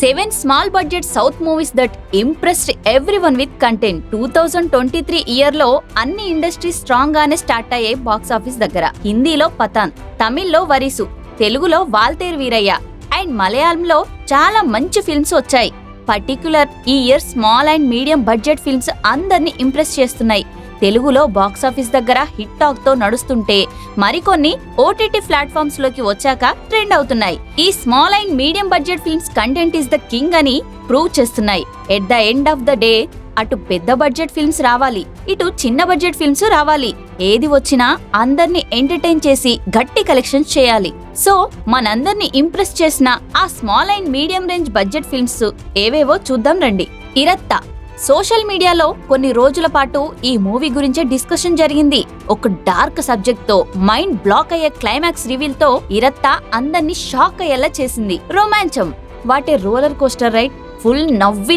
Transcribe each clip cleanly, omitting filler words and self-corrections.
7 small budget South movies that impressed everyone with content. 2023 year లో అన్ని industries strong గానే start అయ్యాయి box office దగ్గర. హిందీలో పఠాన్, తమిళ్లో వరీసు, తెలుగులో వాల్తేరు వీరయ్య అండ్ మలయాళంలో చాలా మంచి ఫిల్మ్స్ వచ్చాయి. పర్టిక్యులర్ ఈ year small and medium budget films అందరినీ ఇంప్రెస్ చేస్తున్నాయి. తెలుగులో బాక్స్ ఆఫీస్ దగ్గర హిట్ టాక్ తో నడుస్తుంటే మరికొన్ని ఓటీటీ ప్లాట్ఫామ్స్ లోకి వచ్చాక ట్రెండ్ అవుతున్నాయి. ఈ small and medium budget films content is the king అని ప్రూవ్ చేస్తున్నాయి. At the end of the day అటు పెద్ద బడ్జెట్ ఫిల్మ్స్ రావాలి, ఇటు చిన్న బడ్జెట్ ఫిల్మ్స్ రావాలి. ఏది వచ్చినా అందర్నీ ఎంటర్టైన్ చేసి గట్టి కలెక్షన్స్ చేయాలి. సో మనందర్నీ ఇంప్రెస్ చేసిన ఆ small and medium range budget films ఏవేవో చూద్దాం రండి. ఇరత్తా. సోషల్ మీడియాలో కొన్ని రోజుల పాటు ఈ మూవీ గురించే డిస్కషన్ జరిగింది. ఒక డార్క్ సబ్జెక్ట్ తో మైండ్ బ్లాక్ అయ్యే క్లైమాక్స్ రివీల్ తో ఇరత్తా అందర్నీ షాక్ అయ్యేలా చేసింది. Romancham. What a roller coaster ride. Full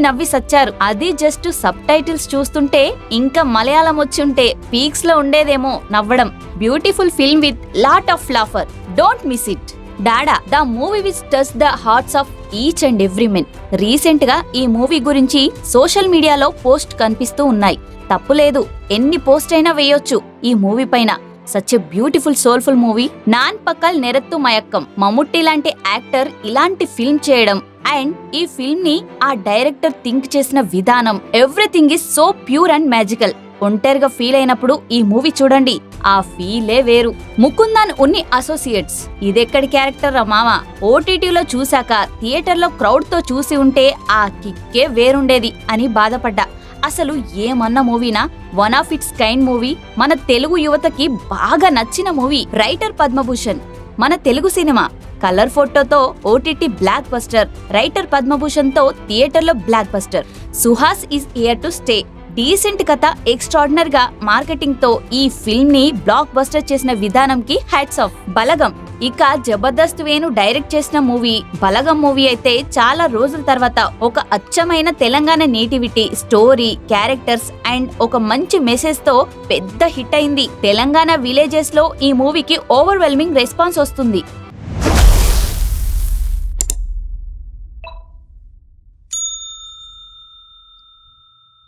నవ్వి సచ్చారు. అది జస్ట్ సబ్ టైటిల్స్ చూస్తుంటే ఇంకా మలయాళం వచ్చుంటే పీక్స్ లో ఉండేదేమో నవ్వడం. Beautiful film with lot of laughter. Don't miss it. Dada, the movie which touch the hearts of each and every men. Recent గా ఈ మూవీ గురించి సోషల్ మీడియాలో పోస్ట్ కనిపిస్తూ ఉన్నాయి. తప్పులేదు, ఎన్ని పోస్ట్ అయినా వేయొచ్చు ఈ మూవీ పైన. Such a beautiful soulful movie. Nanpakal Nerathu Mayakkam. Mammootty లాంటి యాక్టర్ ఇలాంటి ఫిల్మ్ చేయడం అండ్ ఈ ఫిల్మ్ ని ఆ డైరెక్టర్ థింక్ చేసిన విధానం, everything is so pure and magical. ఒంటరిగా ఫీల్ అయినప్పుడు ఈ మూవీ చూడండి, ఆ ఫీలే వేరు. ముకుందన్ ఉన్ని అసోసియేట్స్. ఇదెక్కడి క్యారెక్టర్ రా మామ. ఓటీటీలో చూశాక థియేటర్ లో క్రౌడ్ తో చూసి ఉంటే ఆ కిక్కే వేరుండేది అని బాధపడ్డా. అసలు ఏమన్న మూవీనా, one of its kind movie. మన తెలుగు యువతకి బాగా నచ్చిన మూవీ. రైటర్ పద్మభూషణ్. మన తెలుగు సినిమా కలర్ ఫోటోతో OTT blockbuster, writer Padmabhushan తో థియేటర్ లో blockbuster. Suhas is here to stay. Decent కథ, ఎక్స్ట్రాడినరీ గా మార్కెటింగ్ తో ఈ ఫిల్మ్ ని బ్లాక్ బస్టర్ చేసిన విధానంకి హ్యాట్స్ ఆఫ్. బలగం. ఇక జబర్దస్త్ వేణు డైరెక్ట్ చేసిన మూవీ బలగం మూవీ అయితే చాలా రోజుల తర్వాత ఒక అచ్చమైన Telangana nativity, story, characters and ఒక మంచి మెసేజ్ తో పెద్ద హిట్ అయింది. తెలంగాణ విలేజెస్ లో ఈ మూవీకి ఓవర్వెల్మింగ్ రెస్పాన్స్ వస్తుంది.